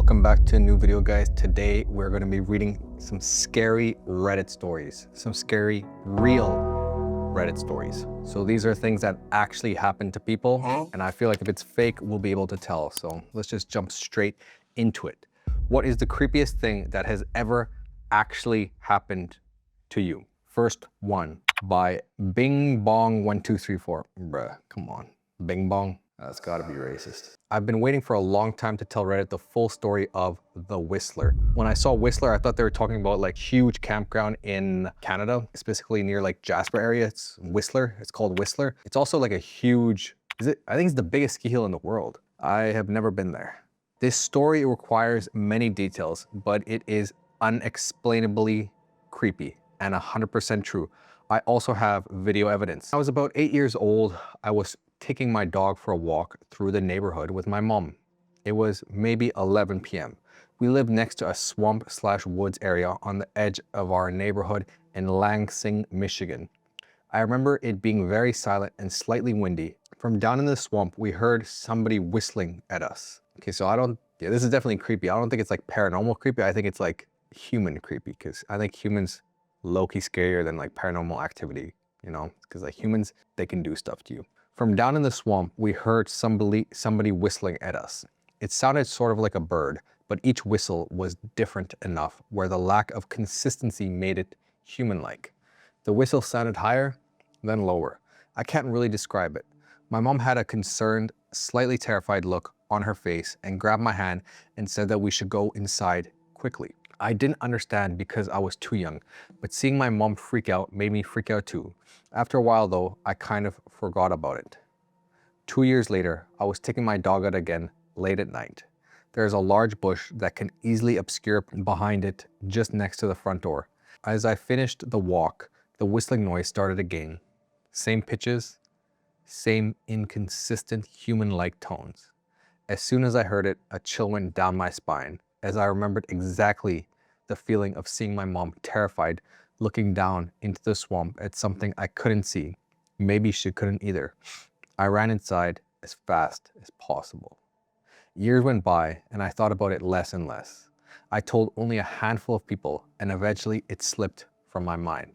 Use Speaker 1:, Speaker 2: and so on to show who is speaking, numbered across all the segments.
Speaker 1: Welcome back to a new video, guys. Today we're going to be reading some scary Reddit stories, some scary real Reddit stories. So these are things that actually happen to people, and I feel like if it's fake, we'll be able to tell. So let's just jump straight into it. What is the creepiest thing that has ever actually happened to you? First one by Bing Bong 1234. Bruh, come on. Bing Bong? That's gotta be racist. I've been waiting for a long time to tell Reddit the full story of the Whistler. When I saw Whistler, I thought they were talking about like huge campground in Canada, specifically near like Jasper area. It's Whistler, it's called Whistler. It's also like a huge, I think it's the biggest ski hill in the world. I have never been there. This story requires many details, but it is unexplainably creepy and 100% true. I also have video evidence. I was about 8 years old. I was taking my dog for a walk through the neighborhood with my mom. It was maybe 11 p.m. We lived next to a swamp/woods area on the edge of our neighborhood in Lansing, Michigan. I remember it being very silent and slightly windy. From down in the swamp, we heard somebody whistling at us. Okay, so this is definitely creepy. I don't think it's like paranormal creepy. I think it's like human creepy, because I think humans low-key scarier than like paranormal activity, you know, because like humans, they can do stuff to you. From down in the swamp, we heard somebody whistling at us. It sounded sort of like a bird, but each whistle was different enough where the lack of consistency made it human-like. The whistle sounded higher, then lower. I can't really describe it. My mom had a concerned, slightly terrified look on her face and grabbed my hand and said that we should go inside quickly. I didn't understand because I was too young, but seeing my mom freak out made me freak out too. After a while though, I kind of forgot about it. 2 years later, I was taking my dog out again late at night. There's a large bush that can easily obscure behind it just next to the front door. As I finished the walk, the whistling noise started again. Same pitches, same inconsistent human-like tones. As soon as I heard it, a chill went down my spine, as I remembered exactly the feeling of seeing my mom terrified, looking down into the swamp at something I couldn't see. Maybe she couldn't either. I ran inside as fast as possible. Years went by and I thought about it less and less. I told only a handful of people and eventually it slipped from my mind.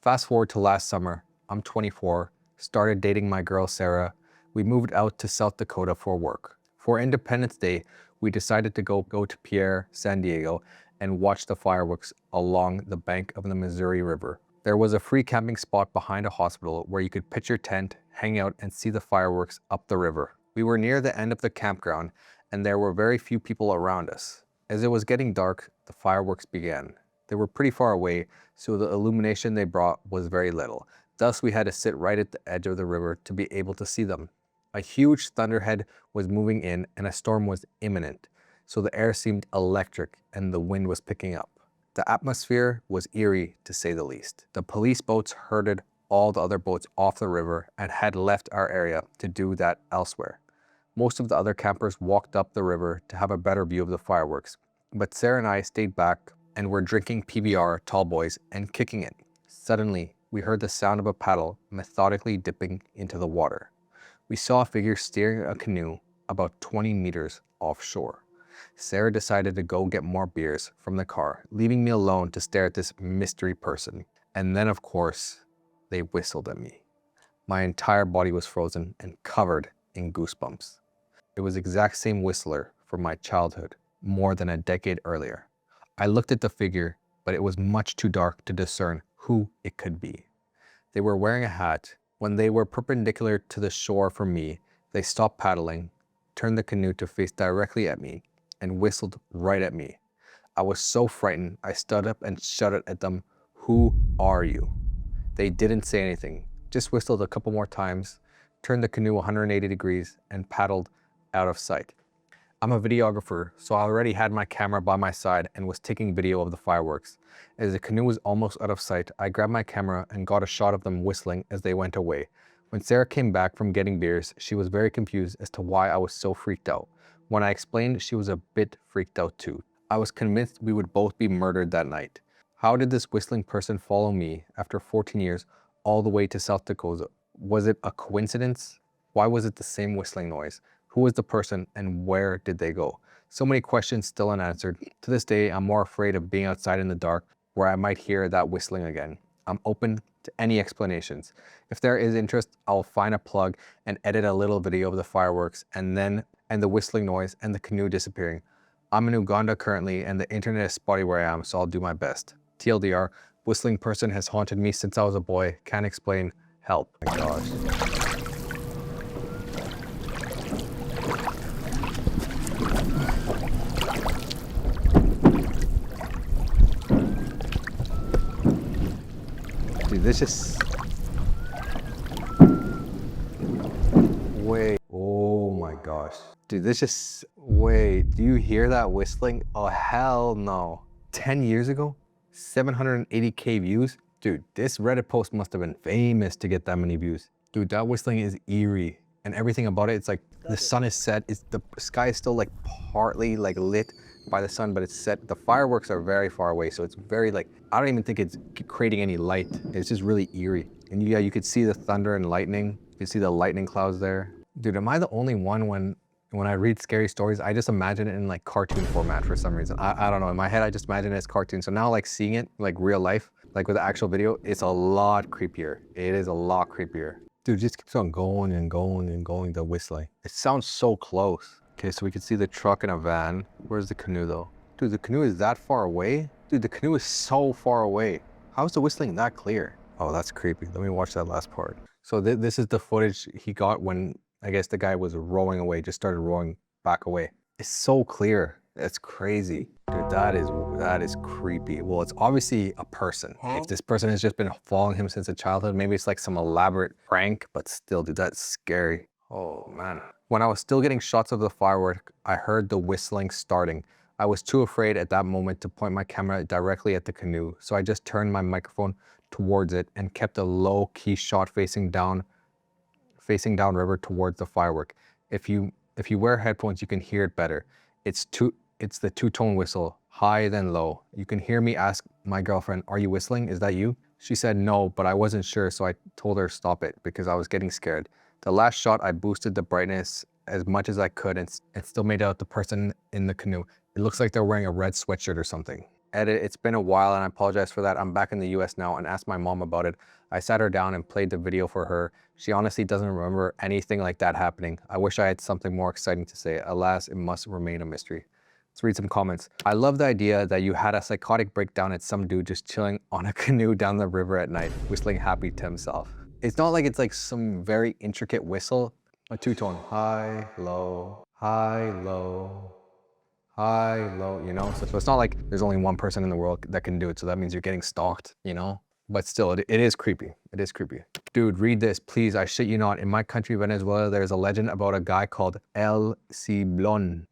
Speaker 1: Fast forward to last summer, I'm 24, started dating my girl Sarah. We moved out to South Dakota for work. For Independence Day, we decided to go to Pierre, San Diego, and watch the fireworks along the bank of the Missouri River. There was a free camping spot behind a hospital where you could pitch your tent, hang out, and see the fireworks up the river. We were near the end of the campground, and there were very few people around us. As it was getting dark, the fireworks began. They were pretty far away, so the illumination they brought was very little. Thus, we had to sit right at the edge of the river to be able to see them. A huge thunderhead was moving in and a storm was imminent, so the air seemed electric and the wind was picking up. The atmosphere was eerie, to say the least. The police boats herded all the other boats off the river and had left our area to do that elsewhere. Most of the other campers walked up the river to have a better view of the fireworks, but Sarah and I stayed back and were drinking PBR tall boys and kicking it. Suddenly, we heard the sound of a paddle methodically dipping into the water. We saw a figure steering a canoe about 20 meters offshore. Sarah decided to go get more beers from the car, leaving me alone to stare at this mystery person. And then, of course, they whistled at me. My entire body was frozen and covered in goosebumps. It was the exact same whistler from my childhood, more than a decade earlier. I looked at the figure, but it was much too dark to discern who it could be. They were wearing a hat. When they were perpendicular to the shore from me, they stopped paddling, turned the canoe to face directly at me, and whistled right at me. I was so frightened, I stood up and shouted at them, "Who are you?" They didn't say anything, just whistled a couple more times, turned the canoe 180 degrees, and paddled out of sight. I'm a videographer, so I already had my camera by my side and was taking video of the fireworks. As the canoe was almost out of sight, I grabbed my camera and got a shot of them whistling as they went away. When Sarah came back from getting beers, she was very confused as to why I was so freaked out. When I explained, she was a bit freaked out too. I was convinced we would both be murdered that night. How did this whistling person follow me after 14 years all the way to South Dakota? Was it a coincidence? Why was it the same whistling noise? Who was the person and where did they go? So many questions still unanswered. To this day, I'm more afraid of being outside in the dark where I might hear that whistling again. I'm open to any explanations. If there is interest, I'll find a plug and edit a little video of the fireworks and the whistling noise and the canoe disappearing. I'm in Uganda currently and the internet is spotty where I am, so I'll do my best. TLDR, whistling person has haunted me since I was a boy. Can't explain. Help. Oh my gosh. Dude, this just... Wait. Oh my gosh. Dude, this just... Wait, do you hear that whistling? Oh, hell no. 10 years ago? 780K views? Dude, this Reddit post must have been famous to get that many views. Dude, that whistling is eerie. And everything about it, it's like the sun is set. The sky is still like partly like lit by the sun, but it's set. The fireworks are very far away, so it's very like, I don't even think it's creating any light. It's just really eerie. And yeah, you could see the thunder and lightning. You can see the lightning clouds there. Dude, am I the only one when I read scary stories, I just imagine it in like cartoon format for some reason. I don't know, in my head I just imagine it as cartoon. So now like seeing it like real life, like with the actual video, it's a lot creepier. It is a lot creepier. Dude, it just keeps on going and going and going, the whistling. It sounds so close. Okay, so we can see the truck and a van. Where's the canoe though? Dude, the canoe is that far away? Dude, the canoe is so far away. How is the whistling that clear? Oh, that's creepy. Let me watch that last part. So this is the footage he got when I guess the guy was rowing away, just started rowing back away. It's so clear. It's crazy. Dude, that is creepy. Well, it's obviously a person. If this person has just been following him since a childhood, maybe it's like some elaborate prank, but still, dude, that's scary. Oh man. When I was still getting shots of the firework, I heard the whistling starting. I was too afraid at that moment to point my camera directly at the canoe, so I just turned my microphone towards it and kept a low-key shot facing down river towards the firework. If you wear headphones, you can hear it better. It's the two-tone whistle, high then low. You can hear me ask my girlfriend, "Are you whistling? Is that you?" She said no, but I wasn't sure, so I told her stop it because I was getting scared. The last shot, I boosted the brightness as much as I could and still made out the person in the canoe. It looks like they're wearing a red sweatshirt or something. Edit, it's been a while and I apologize for that. I'm back in the US now and asked my mom about it. I sat her down and played the video for her. She honestly doesn't remember anything like that happening. I wish I had something more exciting to say. Alas, it must remain a mystery. Let's read some comments. I love the idea that you had a psychotic breakdown at some dude just chilling on a canoe down the river at night, whistling happy to himself. It's not like it's like some very intricate whistle. A two-tone, high, low, high, low, high, low, you know? So it's not like there's only one person in the world that can do it. So that means you're getting stalked, you know? But still, it is creepy. It is creepy. Dude, read this, please. I shit you not. In my country, Venezuela, there's a legend about a guy called El Ciblon,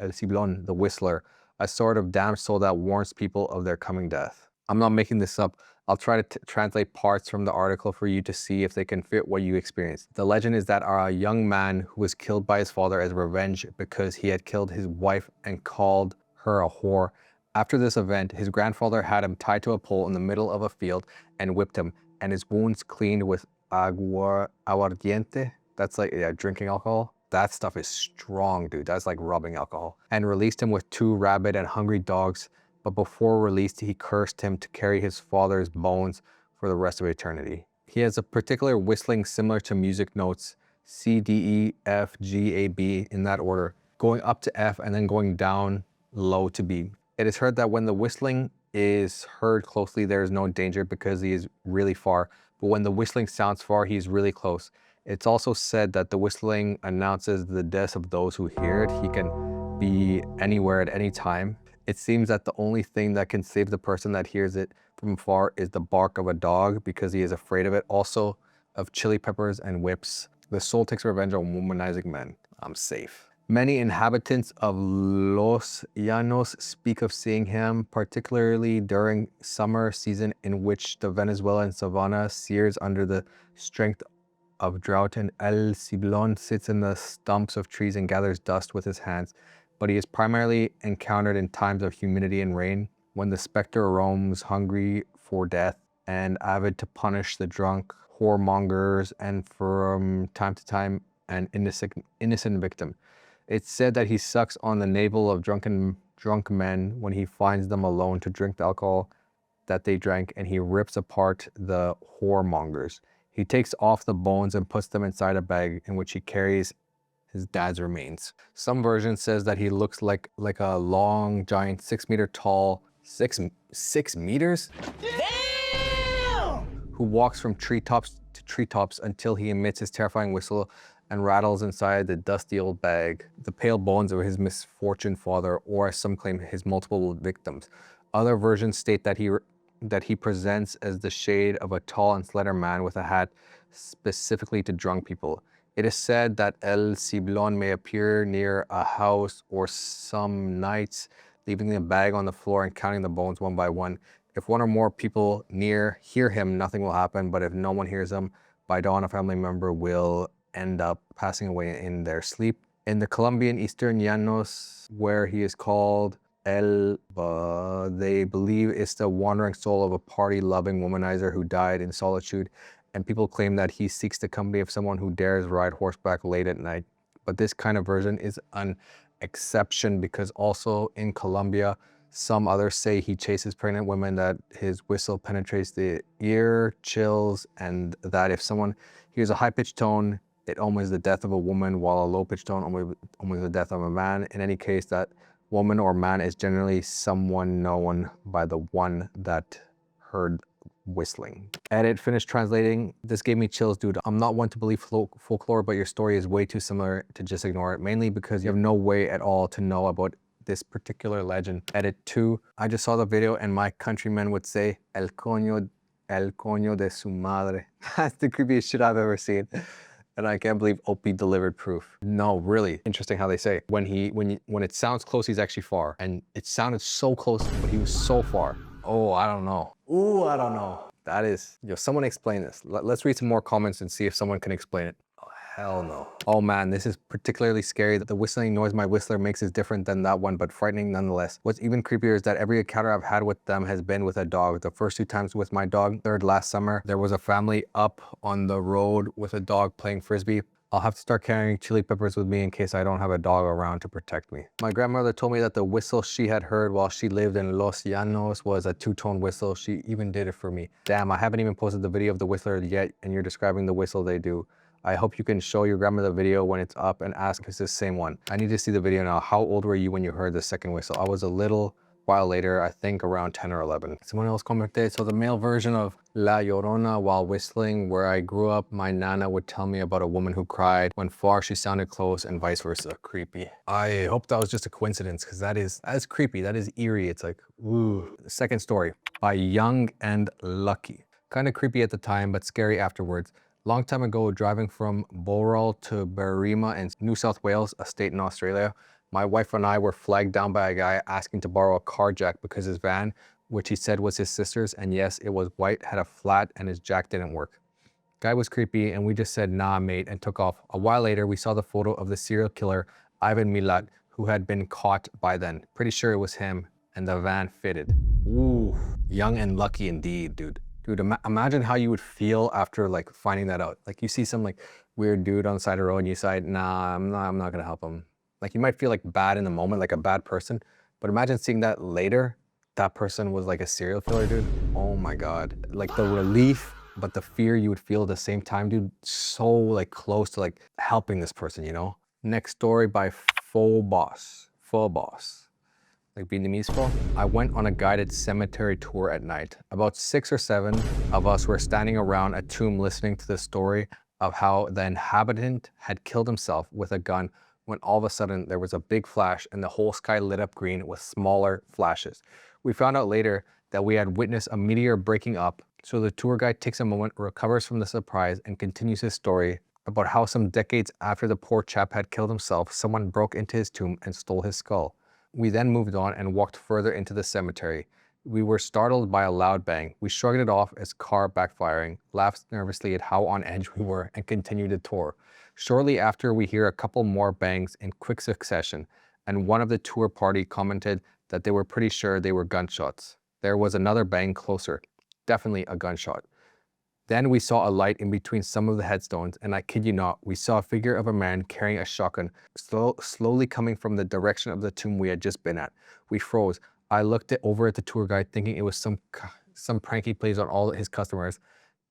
Speaker 1: the Whistler, a sort of damned soul that warns people of their coming death. I'm not making this up. I'll try to translate parts from the article for you to see if they can fit what you experienced. The legend is that a young man who was killed by his father as revenge because he had killed his wife and called her a whore. After this event, his grandfather had him tied to a pole in the middle of a field and whipped him, and his wounds cleaned with aguardiente. That's like, yeah, drinking alcohol. That stuff is strong, dude. That's like rubbing alcohol. And released him with 2 rabid and hungry dogs. But before released, he cursed him to carry his father's bones for the rest of eternity. He has a particular whistling similar to music notes, C, D, E, F, G, A, B, in that order, going up to F and then going down low to B. It is heard that when the whistling is heard closely, there is no danger because he is really far. But when the whistling sounds far, he is really close. It's also said that the whistling announces the death of those who hear it. He can be anywhere at any time. It seems that the only thing that can save the person that hears it from far is the bark of a dog because he is afraid of it. Also of chili peppers and whips. The soul takes revenge on womanizing men. I'm safe. Many inhabitants of Los Llanos speak of seeing him, particularly during summer season in which the Venezuelan savanna sears under the strength of drought, and El Ciblon sits in the stumps of trees and gathers dust with his hands. But he is primarily encountered in times of humidity and rain, when the specter roams hungry for death and avid to punish the drunk, whoremongers, and from time to time an innocent victim. It's said that he sucks on the navel of drunk men when he finds them alone to drink the alcohol that they drank, and he rips apart the whoremongers. He takes off the bones and puts them inside a bag in which he carries his dad's remains. Some version says that he looks like a long, giant, 6 meter tall, six meters? Damn! Who walks from treetops to treetops until he emits his terrifying whistle and rattles inside the dusty old bag the pale bones of his misfortuned father, or as some claim, his multiple victims. Other versions state that he presents as the shade of a tall and slender man with a hat specifically to drunk people. It is said that El Ciblon may appear near a house or some nights, leaving the bag on the floor and counting the bones one by one. If one or more people near hear him, nothing will happen, but if no one hears him, by dawn a family member will end up passing away in their sleep. In the Colombian Eastern Llanos, where he is called they believe it's the wandering soul of a party-loving womanizer who died in solitude, and people claim that he seeks the company of someone who dares ride horseback late at night. But this kind of version is an exception, because also in Colombia, some others say he chases pregnant women, that his whistle penetrates the ear, chills, and that if someone hears a high-pitched tone, it omens the death of a woman, while a low-pitched tone omens the death of a man. In any case, that woman or man is generally someone known by the one that heard whistling. Edit, finished translating. This gave me chills, dude. I'm not one to believe folklore, but your story is way too similar to just ignore it, mainly because you have no way at all to know about this particular legend. Edit 2, I just saw the video and my countrymen would say, el coño de su madre. That's the creepiest shit I've ever seen. And I can't believe Opie delivered proof. No, really interesting how they say when it sounds close, he's actually far. And it sounded so close, but he was so far. Oh, I don't know. Ooh, I don't know. That is, someone explain this. Let's read some more comments and see if someone can explain it. Oh, hell no. Oh man, this is particularly scary. The whistling noise my whistler makes is different than that one, but frightening nonetheless. What's even creepier is that every encounter I've had with them has been with a dog. The first 2 times with my dog, third last summer, there was a family up on the road with a dog playing frisbee. I'll have to start carrying chili peppers with me in case I don't have a dog around to protect me. My grandmother told me that the whistle she had heard while she lived in Los Llanos was a 2-tone whistle. She even did it for me. Damn, I haven't even posted the video of the whistler yet, and you're describing the whistle they do. I hope you can show your grandmother the video when it's up and ask if it's the same one. I need to see the video now. How old were you when you heard the second whistle? I was a little while later, I think around 10 or 11. Someone else commented, so the male version of La Llorona while whistling, where I grew up, my nana would tell me about a woman who cried when far she sounded close, and vice versa. Creepy. I hope that was just a coincidence, because that is creepy. That is eerie. It's like, ooh. The second story, by Young and Lucky. Kind of creepy at the time, but scary afterwards. Long time ago, driving from Bowral to Berrima in New South Wales, a state in Australia, my wife and I were flagged down by a guy asking to borrow a car jack because his van, which he said was his sister's, and yes, it was white, had a flat and his jack didn't work. Guy was creepy and we just said, nah, mate, and took off. A while later, we saw the photo of the serial killer, Ivan Milat, who had been caught by then. Pretty sure it was him, and the van fitted. Ooh, young and lucky indeed, dude. Dude, imagine how you would feel after like finding that out. Like you see some like weird dude on the side of the road and you decide, nah, I'm not gonna help him. Like you might feel like bad in the moment, like a bad person, but imagine seeing that later, that person was like a serial killer, dude. Oh my God. Like the relief, but the fear you would feel at the same time, dude, so like close to like helping this person, you know? Next story by Phobos, like Vietnamese pho. I went on a guided cemetery tour at night. About 6 or 7 of us were standing around a tomb listening to the story of how the inhabitant had killed himself with a gun, when all of a sudden there was a big flash and the whole sky lit up green with smaller flashes. We found out later that we had witnessed a meteor breaking up, so the tour guide takes a moment, recovers from the surprise, and continues his story about how some decades after the poor chap had killed himself, someone broke into his tomb and stole his skull. We then moved on and walked further into the cemetery. We were startled by a loud bang. We shrugged it off as car backfiring, laughed nervously at how on edge we were, and continued the tour. Shortly after, we hear a couple more bangs in quick succession, and one of the tour party commented that they were pretty sure they were gunshots. There was another bang closer, definitely a gunshot. Then we saw a light in between some of the headstones, and I kid you not, we saw a figure of a man carrying a shotgun slowly coming from the direction of the tomb we had just been at. We froze. I looked over at the tour guide thinking it was some prank he plays on all his customers,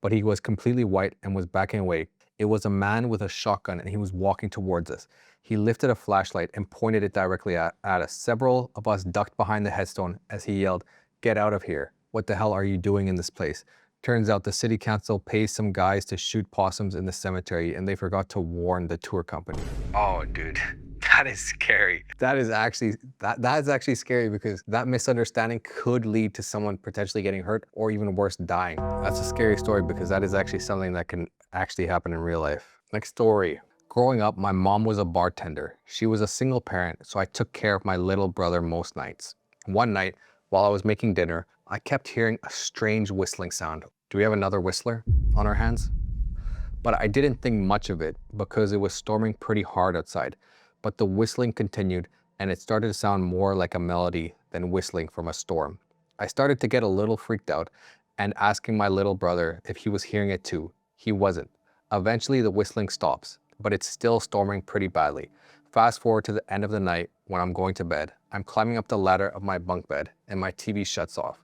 Speaker 1: but he was completely white and was backing away. It was a man with a shotgun and he was walking towards us. He lifted a flashlight and pointed it directly at us. Several of us ducked behind the headstone as he yelled, "Get out of here. What the hell are you doing in this place?" Turns out the city council pays some guys to shoot possums in the cemetery and they forgot to warn the tour company. Oh, dude, that is scary. That is actually scary because that misunderstanding could lead to someone potentially getting hurt or even worse, dying. That's a scary story because that is actually something that can actually happen in real life. Next story. Growing up, my mom was a bartender. She was a single parent, so I took care of my little brother most nights. One night, while I was making dinner, I kept hearing a strange whistling sound. Do we have another whistler on our hands? But I didn't think much of it because it was storming pretty hard outside. But the whistling continued and it started to sound more like a melody than whistling from a storm. I started to get a little freaked out and asking my little brother if he was hearing it too. He wasn't. Eventually the whistling stops, but it's still storming pretty badly. Fast forward to the end of the night when I'm going to bed. I'm climbing up the ladder of my bunk bed and my TV shuts off.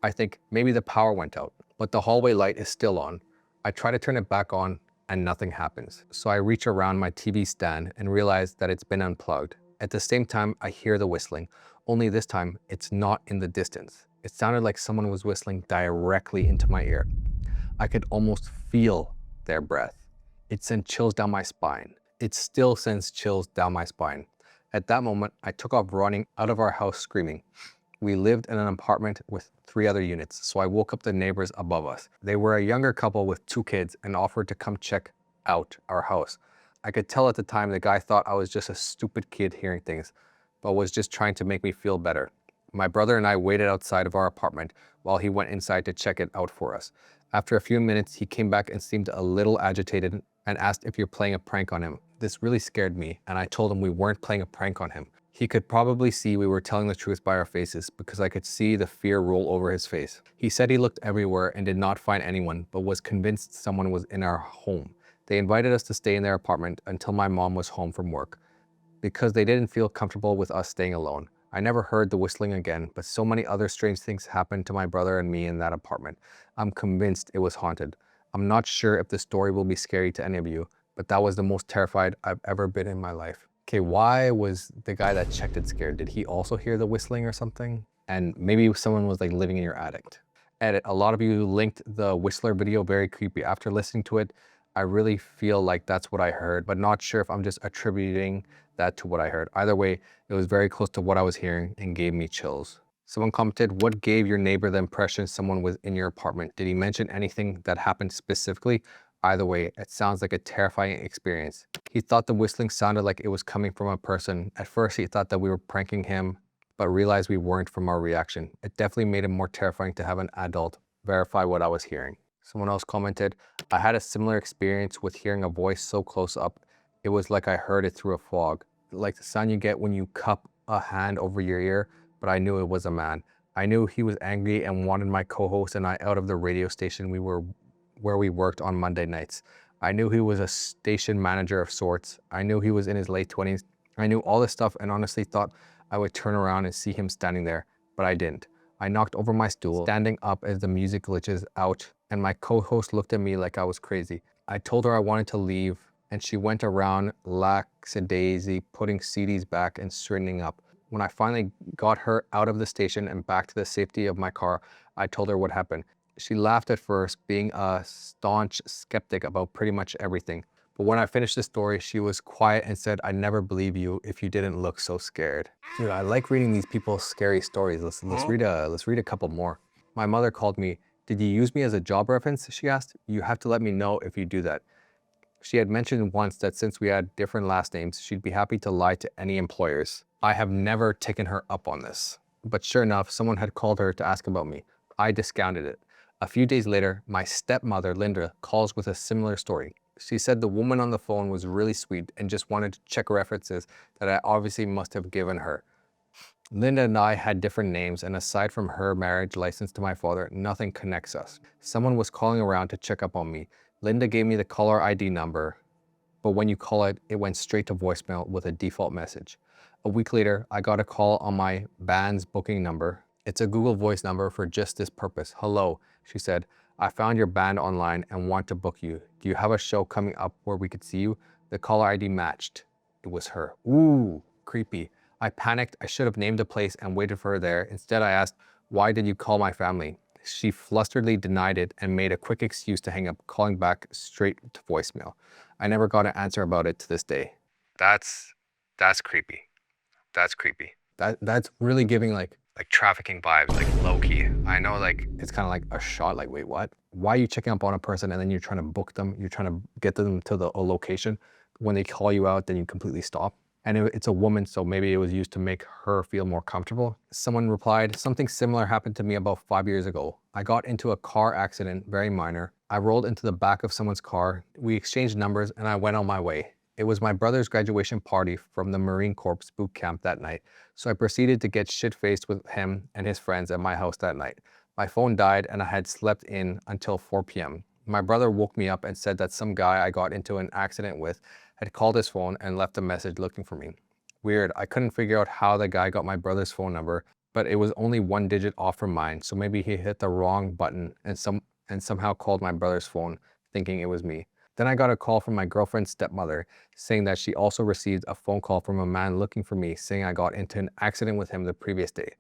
Speaker 1: I think maybe the power went out, but the hallway light is still on. I try to turn it back on and nothing happens. So I reach around my TV stand and realize that it's been unplugged. At the same time, I hear the whistling, only this time it's not in the distance. It sounded like someone was whistling directly into my ear. I could almost feel their breath. It sent chills down my spine. It still sends chills down my spine. At that moment, I took off running out of our house screaming. We lived in an apartment with 3 other units, so I woke up the neighbors above us. They were a younger couple with 2 kids and offered to come check out our house. I could tell at the time the guy thought I was just a stupid kid hearing things, but was just trying to make me feel better. My brother and I waited outside of our apartment while he went inside to check it out for us. After a few minutes, he came back and seemed a little agitated and asked if you're playing a prank on him. This really scared me, and I told him we weren't playing a prank on him. He could probably see we were telling the truth by our faces because I could see the fear roll over his face. He said he looked everywhere and did not find anyone, but was convinced someone was in our home. They invited us to stay in their apartment until my mom was home from work because they didn't feel comfortable with us staying alone. I never heard the whistling again, but so many other strange things happened to my brother and me in that apartment. I'm convinced it was haunted. I'm not sure if the story will be scary to any of you, but that was the most terrified I've ever been in my life. Okay, why was the guy that checked it scared? Did he also hear the whistling or something? And maybe someone was like living in your attic. Edit, a lot of you linked the Whistler video, very creepy. After listening to it, I really feel like that's what I heard, but not sure if I'm just attributing that to what I heard. Either way, it was very close to what I was hearing and gave me chills. Someone commented, what gave your neighbor the impression someone was in your apartment? Did he mention anything that happened specifically? Either way, it sounds like a terrifying experience. He thought the whistling sounded like it was coming from a person. At first, he thought that we were pranking him, but realized we weren't from our reaction. It definitely made it more terrifying to have an adult verify what I was hearing. Someone else commented, I had a similar experience with hearing a voice so close up. It was like I heard it through a fog. Like the sound you get when you cup a hand over your ear, but I knew it was a man. I knew he was angry and wanted my co-host and I out of the radio station where we worked on Monday nights. I knew he was a station manager of sorts. I knew he was in his late 20s. I knew all this stuff and honestly thought I would turn around and see him standing there, but I didn't. I knocked over my stool, standing up as the music glitches out, and my co-host looked at me like I was crazy. I told her I wanted to leave, and she went around lackadaisy, putting CDs back and straightening up. When I finally got her out of the station and back to the safety of my car, I told her what happened. She laughed at first, being a staunch skeptic about pretty much everything. But when I finished the story, she was quiet and said, I'd never believe you if you didn't look so scared. Dude, I like reading these people's scary stories. Let's read a couple more. My mother called me. Did you use me as a job reference? She asked. You have to let me know if you do that. She had mentioned once that since we had different last names, she'd be happy to lie to any employers. I have never taken her up on this. But sure enough, someone had called her to ask about me. I discounted it. A few days later, my stepmother, Linda, calls with a similar story. She said the woman on the phone was really sweet and just wanted to check references that I obviously must have given her. Linda and I had different names, and aside from her marriage license to my father, nothing connects us. Someone was calling around to check up on me. Linda gave me the caller ID number, but when you call it, it went straight to voicemail with a default message. A week later, I got a call on my band's booking number. It's a Google Voice number for just this purpose. Hello, she said. I found your band online and want to book you. Do you have a show coming up where we could see you? The caller ID matched. It was her. Ooh, creepy. I panicked. I should have named the place and waited for her there. Instead, I asked, why did you call my family? She flusteredly denied it and made a quick excuse to hang up, calling back straight to voicemail. I never got an answer about it to this day. That's creepy. That's creepy. That's really giving like trafficking vibes, like low key. I know like it's kind of like a shot, like wait, what? Why are you checking up on a person and then you're trying to book them? You're trying to get them to a location. When they call you out, then you completely stop. And it's a woman, so maybe it was used to make her feel more comfortable. Someone replied, something similar happened to me about 5 years ago. I got into a car accident, very minor. I rolled into the back of someone's car. We exchanged numbers and I went on my way. It was my brother's graduation party from the Marine Corps boot camp that night, so I proceeded to get shit-faced with him and his friends at my house that night. My phone died and I had slept in until 4 p.m. My brother woke me up and said that some guy I got into an accident with had called his phone and left a message looking for me. Weird, I couldn't figure out how the guy got my brother's phone number, but it was only one digit off from mine, so maybe he hit the wrong button and somehow called my brother's phone, thinking it was me. Then I got a call from my girlfriend's stepmother saying that she also received a phone call from a man looking for me, saying I got into an accident with him the previous day.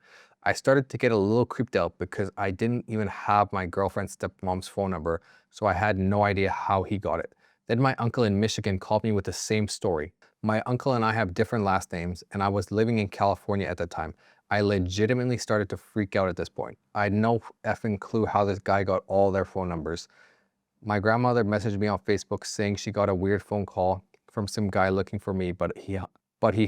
Speaker 1: I started to get a little creeped out because I didn't even have my girlfriend's stepmom's phone number, so I had no idea how he got it. Then my uncle in Michigan called me with the same story. My uncle and I have different last names, and I was living in California at the time. I legitimately started to freak out at this point. I had no effing clue how this guy got all their phone numbers. My grandmother messaged me on Facebook saying she got a weird phone call from some guy looking for me, but he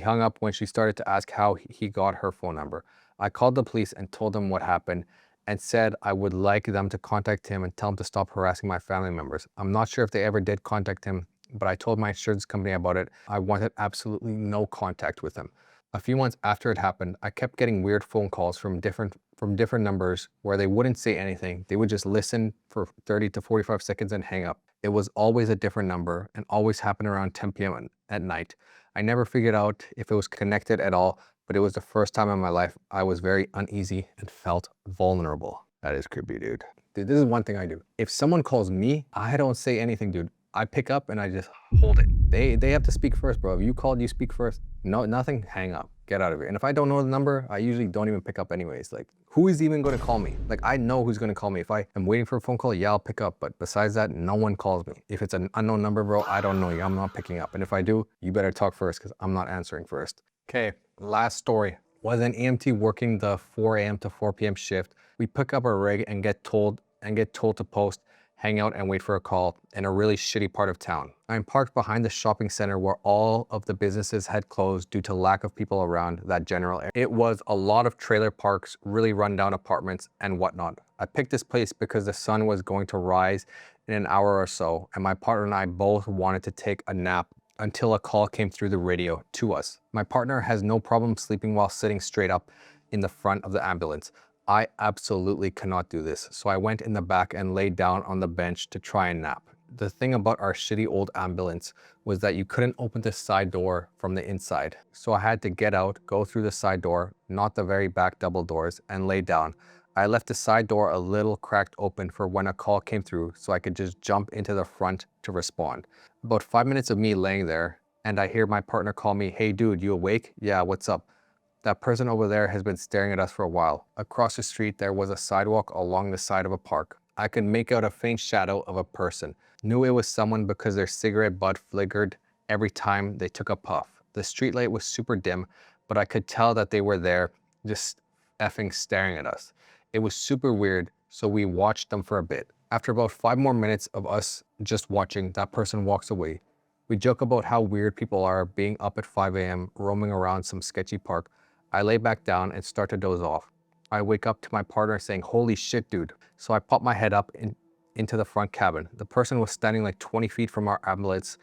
Speaker 1: hung up when she started to ask how he got her phone number. I called the police and told them what happened and said I would like them to contact him and tell him to stop harassing my family members. I'm not sure if they ever did contact him, but I told my insurance company about it. I wanted absolutely no contact with him. A few months after it happened, I kept getting weird phone calls from different numbers where they wouldn't say anything. They would just listen for 30 to 45 seconds and hang up. It was always a different number and always happened around 10 p.m. at night. I never figured out if it was connected at all, but it was the first time in my life I was very uneasy and felt vulnerable. That is creepy, dude. Dude, this is one thing I do. If someone calls me, I don't say anything, dude. I pick up and I just hold it. They have to speak first, bro. If you called, you speak first. No, nothing, hang up. Get out of here. And if I don't know the number, I usually don't even pick up anyways. Like, who is even gonna call me? Like, I know who's gonna call me. If I am waiting for a phone call, yeah, I'll pick up. But besides that, no one calls me. If it's an unknown number, bro, I don't know you. I'm not picking up. And if I do, you better talk first because I'm not answering first. Okay, last story. Was an EMT working the 4 a.m. to 4 p.m. shift. We pick up our rig and get told to post, hang out and wait for a call in a really shitty part of town. I'm parked behind the shopping center where all of the businesses had closed due to lack of people around that general area. It was a lot of trailer parks, really rundown apartments and whatnot. I picked this place because the sun was going to rise in an hour or so, and my partner and I both wanted to take a nap until a call came through the radio to us. My partner has no problem sleeping while sitting straight up in the front of the ambulance. I absolutely cannot do this, so I went in the back and laid down on the bench to try and nap. The thing about our shitty old ambulance was that you couldn't open the side door from the inside. So I had to get out, go through the side door, not the very back double doors, and lay down. I left the side door a little cracked open for when a call came through so I could just jump into the front to respond. About 5 minutes of me laying there, and I hear my partner call me, "Hey dude, you awake? Yeah, what's up?" That person over there has been staring at us for a while. Across the street, there was a sidewalk along the side of a park. I could make out a faint shadow of a person. Knew it was someone because their cigarette butt flickered every time they took a puff. The streetlight was super dim, but I could tell that they were there, just effing staring at us. It was super weird, so we watched them for a bit. After about 5 more minutes of us just watching, that person walks away. We joke about how weird people are being up at 5 a.m. roaming around some sketchy park. I lay back down and start to doze off. I wake up to my partner saying, "Holy shit, dude." So I pop my head up into the front cabin. The person was standing like 20 feet from our ambulance,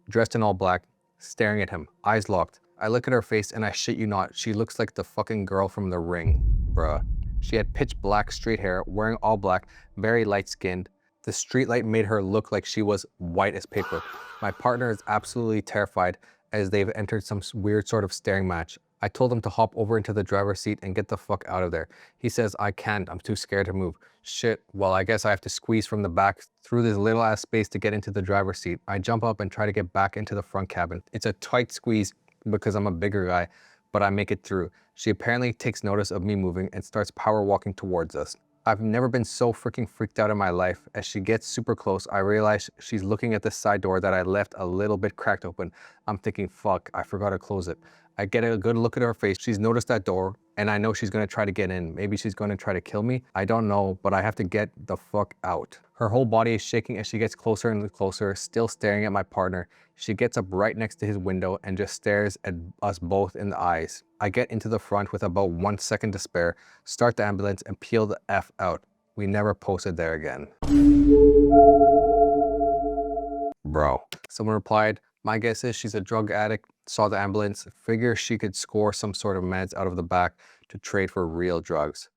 Speaker 1: dressed in all black, staring at him, eyes locked. I look at her face and I shit you not, she looks like the fucking girl from The Ring, bruh. She had pitch black straight hair, wearing all black, very light skinned. The street light made her look like she was white as paper. My partner is absolutely terrified as they've entered some weird sort of staring match. I told him to hop over into the driver's seat and get the fuck out of there. He says, I can't, I'm too scared to move. Shit, well, I guess I have to squeeze from the back through this little ass space to get into the driver's seat. I jump up and try to get back into the front cabin. It's a tight squeeze because I'm a bigger guy, but I make it through. She apparently takes notice of me moving and starts power walking towards us. I've never been so freaking freaked out in my life. As she gets super close, I realize she's looking at the side door that I left a little bit cracked open. I'm thinking, fuck, I forgot to close it. I get a good look at her face. She's noticed that door, and I know she's gonna try to get in. Maybe she's gonna try to kill me. I don't know, but I have to get the fuck out. Her whole body is shaking as she gets closer and closer, still staring at my partner. She gets up right next to his window and just stares at us both in the eyes. I get into the front with about 1 second to spare, start the ambulance, and peel the F out. We never posted there again. Bro. Someone replied, my guess is she's a drug addict, saw the ambulance, figure she could score some sort of meds out of the back to trade for real drugs.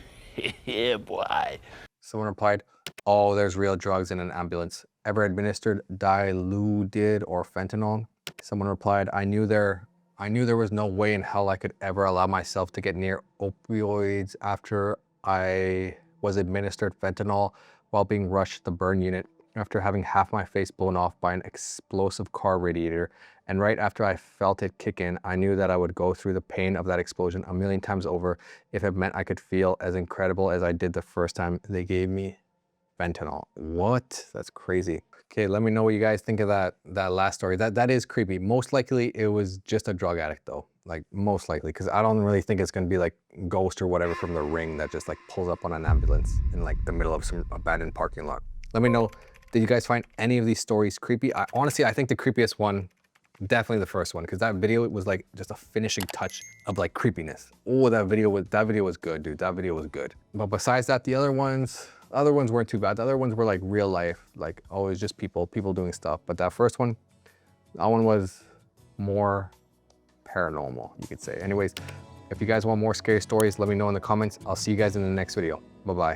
Speaker 2: Yeah, boy.
Speaker 1: Someone replied, oh, there's real drugs in an ambulance. Ever administered diluted or fentanyl? Someone replied, I knew there was no way in hell I could ever allow myself to get near opioids after I was administered fentanyl while being rushed to the burn unit after having half my face blown off by an explosive car radiator. And right after I felt it kick in, I knew that I would go through the pain of that explosion 1,000,000 times over if it meant I could feel as incredible as I did the first time they gave me fentanyl. What? That's crazy. Okay, let me know what you guys think of that last story. That is creepy. Most likely it was just a drug addict though. Like most likely, because I don't really think it's gonna be like Ghost or whatever from The Ring that just like pulls up on an ambulance in like the middle of some abandoned parking lot. Let me know, did you guys find any of these stories creepy? Honestly, I think the creepiest one, definitely the first one, because that video was like just a finishing touch of like creepiness. Oh, that video was good, dude. That video was good. But besides that, the other ones weren't too bad. The other ones were like real life, like always just people doing stuff. But that first one, that one was more paranormal, you could say. Anyways, if you guys want more scary stories, let me know in the comments. I'll see you guys in the next video. Bye-bye.